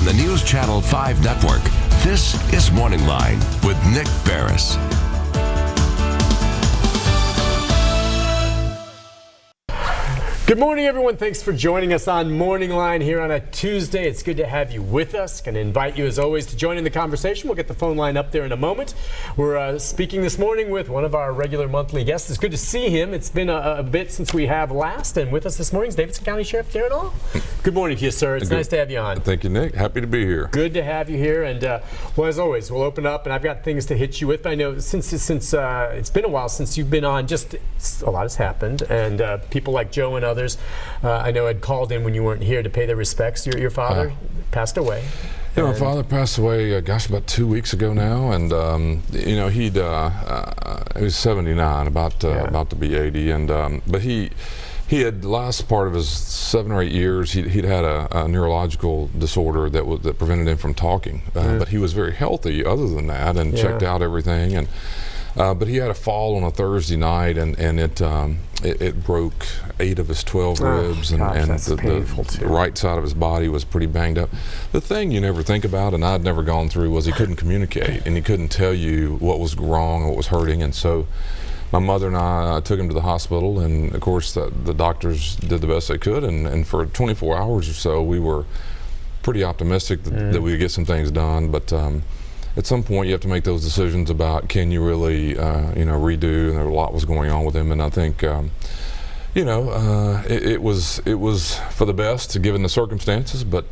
on the News Channel 5 network. This is Morning Line with Nick Barris. Good morning, everyone. Thanks for joining us on Morning Line here on a Tuesday. It's good to have you with us. Going to invite you, as always, to join in the conversation. We'll get the phone line up there in a moment. We're speaking this morning with one of our regular monthly guests. It's good to see him. It's been a bit since we have last. And with us this morning is Davidson County Sheriff Daron Hall. Good morning to you, sir. It's nice to have you on. Thank you, Nick. Happy to be here. Good to have you here. And, well, as always, we'll open up. And I've got things to hit you with. I know since it's been a while since you've been on, just a lot has happened. And people like Joe and others, I know had called in when you weren't here to pay their respects. Your father passed away. Yeah, my father passed away, about 2 weeks ago now, and he was 79, about to be 80, and but he had last part of his 7 or 8 years he'd had a neurological disorder that prevented him from talking, but he was very healthy other than that, and checked out everything, and but he had a fall on a Thursday night, and it broke 8 of his 12 ribs, and the right side of his body was pretty banged up. The thing you never think about, and I'd never gone through, was he couldn't communicate, and he couldn't tell you what was wrong or what was hurting, and so my mother and I took him to the hospital, and of course the doctors did the best they could, and for 24 hours or so we were pretty optimistic that we could get some things done, but at some point you have to make those decisions about can you really redo, and a lot was going on with him, and I think it was for the best given the circumstances, but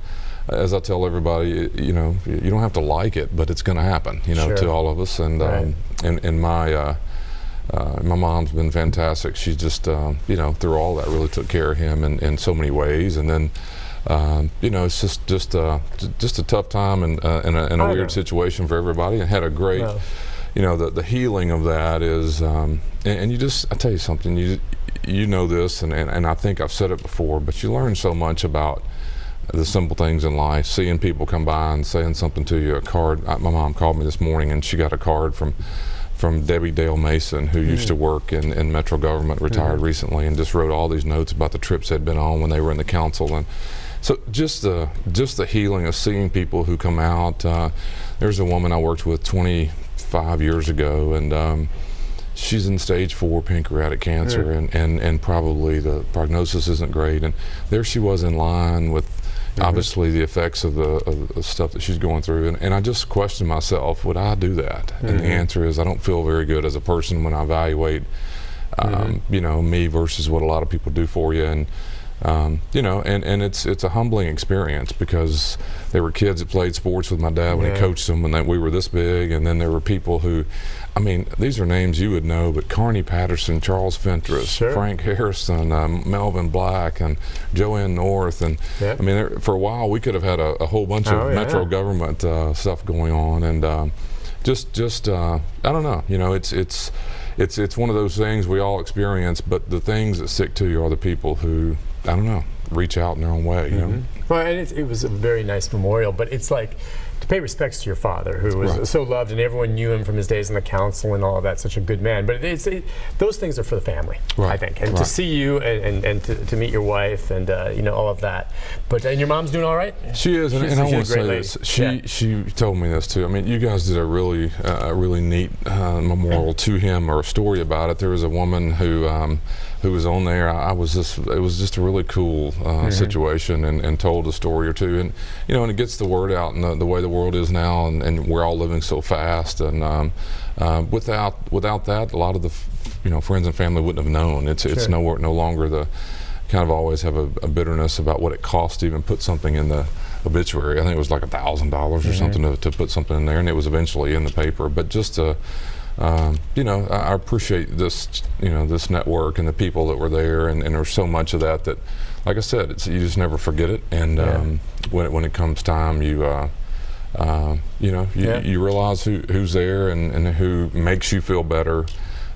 as I tell everybody, you don't have to like it, but it's going to happen, to all of us, and and my mom's been fantastic. She's just through all that really took care of him in so many ways, and then it's just a tough time and a weird situation for everybody, and had a great, the healing of that is, and you just, I tell you something, you know this, and I think I've said it before, but you learn so much about the simple things in life, seeing people come by and saying something to you, a card. My mom called me this morning, and she got a card from Debbie Dale Mason, who used to work in Metro government, retired recently, and just wrote all these notes about the trips they'd been on when they were in the council, and so just the healing of seeing people who come out. There's a woman I worked with 25 years ago, and she's in stage 4 pancreatic cancer, and probably the prognosis isn't great, and there she was in line with obviously the effects of the stuff that she's going through, and I just questioned myself, would I do that? And the answer is I don't feel very good as a person when I evaluate me versus what a lot of people do for you, and it's a humbling experience, because there were kids that played sports with my dad when he coached them, and we were this big, and then there were people who, these are names you would know, but Carney Patterson, Charles Fentress, Frank Harrison, Melvin Black, and Joanne North, and for a while we could have had a whole bunch of Metro government stuff going on, and I don't know, it's one of those things we all experience, but the things that stick to you are the people who, I don't know, reach out in their own way, Well, and it was a very nice memorial, but it's like to pay respects to your father, who was so loved, and everyone knew him from his days in the council and all of that, such a good man. But those things are for the family, I think, and to see you and to meet your wife and all of that. But and your mom's doing all right? She is, and I want to say this. She told me this too. You guys did a really neat memorial to him, or a story about it. There was a woman who was on there. It was just a really cool situation, and told a story or two, and and it gets the word out, and the way the world is now, and we're all living so fast, and without that, a lot of the friends and family wouldn't have known. It's no longer the kind of always have a bitterness about what it costs to even put something in the obituary. I think it was like $1,000 or something to put something in there, and it was eventually in the paper. But just I appreciate this, this network and the people that were there, and there's so much of that, like I said, you just never forget it, and when it comes time, you realize who's there and who makes you feel better.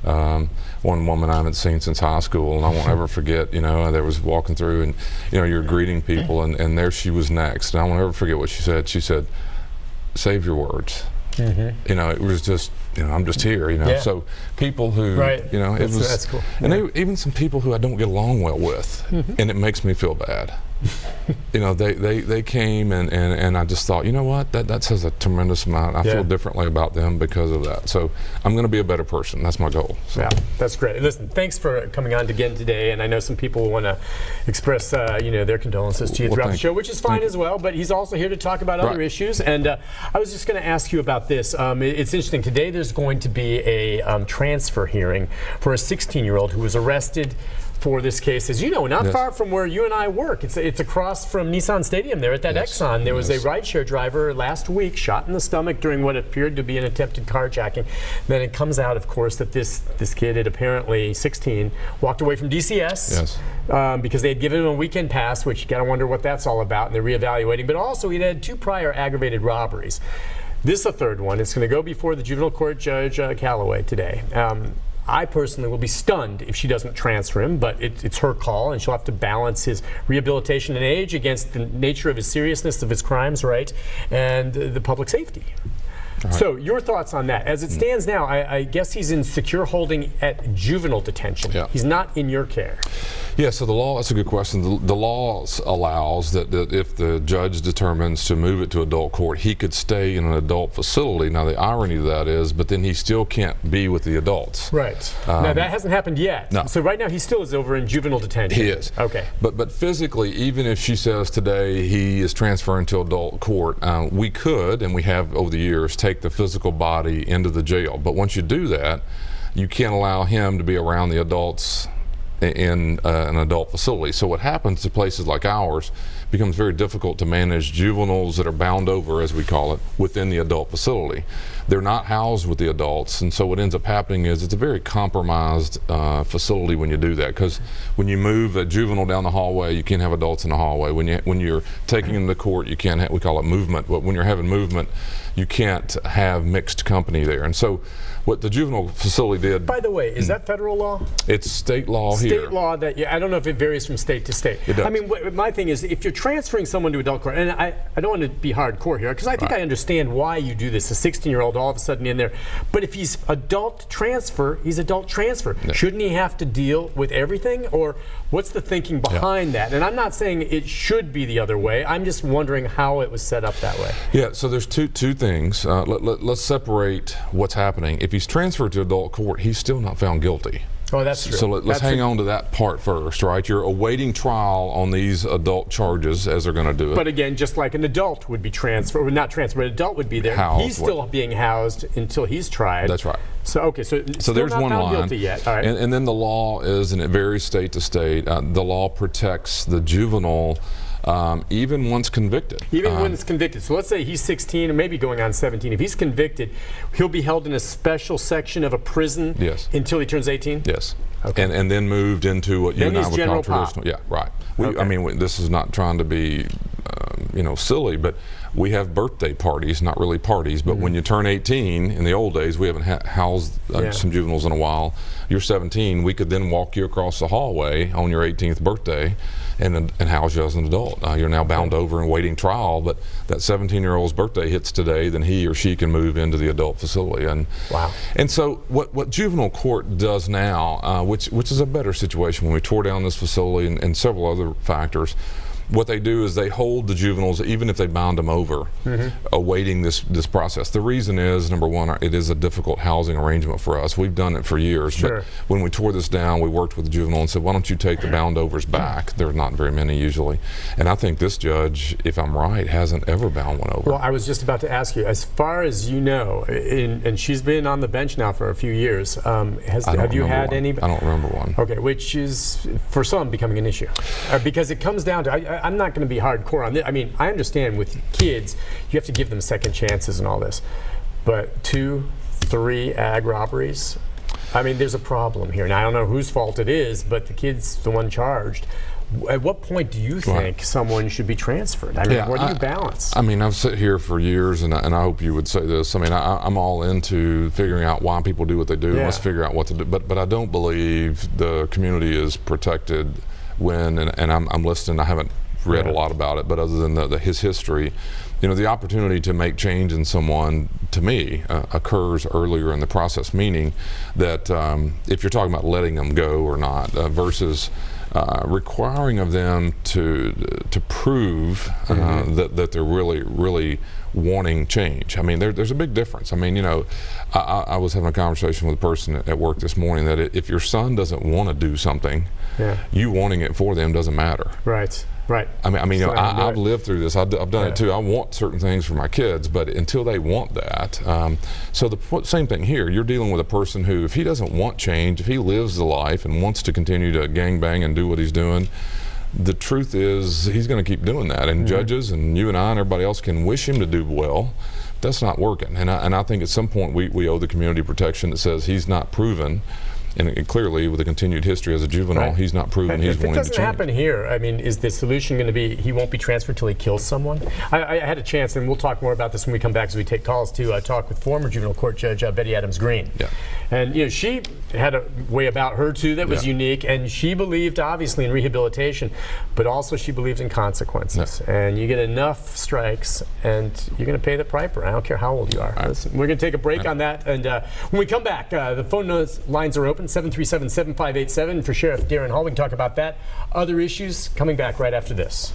One woman I haven't seen since high school, and I won't ever forget, there was walking through, and you're greeting people, and there she was next, and I won't ever forget what she said. She said, "Save your words." It was just, I'm just here, so people who, it was, that's cool. And even some people who I don't get along well with, and it makes me feel bad. they came and I just thought, you know what, that says a tremendous amount. I feel differently about them because of that. So I'm going to be a better person. That's my goal. So. Yeah, that's great. Listen, thanks for coming on again today. And I know some people want to express their condolences to you throughout the show, which is fine as well. But he's also here to talk about other issues. And I was just going to ask you about this. It's interesting. Today there's going to be a transfer hearing for a 16-year-old who was arrested for this case, as you know, not far from where you and I work. It's across from Nissan Stadium there at that Exxon. There was a rideshare driver last week shot in the stomach during what appeared to be an attempted carjacking. Then it comes out, of course, that this kid had apparently, 16, walked away from DCS because they had given him a weekend pass, which you got to wonder what that's all about, and they're reevaluating. But also, he had 2 prior aggravated robberies. This is the 3rd one. It's going to go before the juvenile court judge, Callaway, today. I personally will be stunned if she doesn't transfer him, but it's her call, and she'll have to balance his rehabilitation and age against the nature of his seriousness of his crimes, and the public safety. Right. So your thoughts on that? As it stands now, I guess he's in secure holding at juvenile detention. Yeah. He's not in your care. Yeah, so the law, that's a good question. The law allows that if the judge determines to move it to adult court, he could stay in an adult facility. Now, the irony of that is, but then he still can't be with the adults. Right. Now, that hasn't happened yet. No. So right now, he still is over in juvenile detention. He is. Okay. But physically, even if she says today he is transferring to adult court, we could, and we have over the years, take the physical body into the jail. But once you do that, you can't allow him to be around the adults in an adult facility. So what happens to places like ours becomes very difficult to manage juveniles that are bound over, as we call it, within the adult facility. They're not housed with the adults, and so what ends up happening is it's a very compromised facility when you do that, because when you move a juvenile down the hallway, you can't have adults in the hallway. When you're taking them to court, you can't have, we call it movement, but when you're having movement, you can't have mixed company there. And so what the juvenile facility did. By the way, is that federal law? It's state law here. State law that, I don't know if it varies from state to state. It does. I mean, my thing is, if you're transferring someone to adult court, and I don't want to be hardcore here, because I think I understand why you do this, a 16-year-old all of a sudden in there. But if he's adult transfer, he's adult transfer. Yeah. Shouldn't he have to deal with everything? Or what's the thinking behind that? And I'm not saying it should be the other way. I'm just wondering how it was set up that way. Yeah, so there's two things. Let's separate what's happening. If he's transferred to adult court, he's still not found guilty. Oh, that's true. So let's hang on to that part first, right? You're awaiting trial on these adult charges as they're going to do it. But again, just like an adult would be transferred, or not transferred, an adult would be there. He's still being housed until he's tried. That's right. So okay, so there's not one found line. Guilty yet. All right. And then the law is, and it varies state to state. The law protects the juvenile. Even once convicted. Even when it's convicted. So let's say he's 16 or maybe going on 17. If he's convicted, he'll be held in a special section of a prison until he turns 18? Yes. Okay. And then moved into what you and I would call traditional. Yeah, right. I mean, this is not trying to be, silly, but we have birthday parties, not really parties, but when you turn 18, in the old days, we haven't housed some juveniles in a while. You're 17, we could then walk you across the hallway on your 18th birthday and house you as an adult. You're now bound over and waiting trial, but that 17-year-old's birthday hits today, then he or she can move into the adult facility. And and so what juvenile court does now, which is a better situation when we tore down this facility and several other factors, what they do is they hold the juveniles, even if they bound them over, awaiting this process. The reason is, number one, it is a difficult housing arrangement for us. We've done it for years, but when we tore this down, we worked with the juvenile and said, why don't you take the bound overs back? There's not very many usually. And I think this judge, if I'm right, hasn't ever bound one over. Well, I was just about to ask you, as far as you know, and she's been on the bench now for a few years, have you had any? I don't remember one. Okay, which is, for some, becoming an issue. Because it comes down to, I'm not going to be hardcore on this. I mean, I understand with kids, you have to give them second chances and all this. But 2, 3 ag robberies, I mean, there's a problem here. Now, I don't know whose fault it is, but the kid's the one charged. At what point do you think someone should be transferred? I mean, where do you balance? I mean, I've sat here for years, and I hope you would say this. I mean, I'm all into figuring out why people do what they do. Let's figure out what to do. But I don't believe the community is protected when, and I'm listening, I haven't read a lot about it, but other than his history, the opportunity to make change in someone, to me, occurs earlier in the process, meaning that if you're talking about letting them go or not, versus requiring of them to prove that they're really wanting change. I mean, there's a big difference. I mean, you know, I was having a conversation with a person at work this morning that if your son doesn't want to do something, you wanting it for them doesn't matter. Right. Right. I mean, you know, I've lived through this. I've done it too. I want certain things for my kids, but until they want that, so the same thing here. You're dealing with a person who, if he doesn't want change, if he lives the life and wants to continue to gangbang and do what he's doing, the truth is he's going to keep doing that. And judges and you and I and everybody else can wish him to do well. That's not working. And I think at some point we owe the community protection that says he's not proven. And clearly, with a continued history as a juvenile, he's not proven he's wanting to change. If it doesn't happen here, I mean, is the solution going to be he won't be transferred till he kills someone? I had a chance, and we'll talk more about this when we come back as we take calls, to talk with former juvenile court judge Betty Adams Green. Yeah. And, you know, she had a way about her, too, that was unique, and she believed, obviously, in rehabilitation, but also she believed in consequences. And you get enough strikes, and you're going to pay the piper. I don't care how old you are. We're going to take a break on that, and when we come back, the phone lines are open. 737-7587 for Sheriff Daron Hall. We can talk about that. Other issues coming back right after this.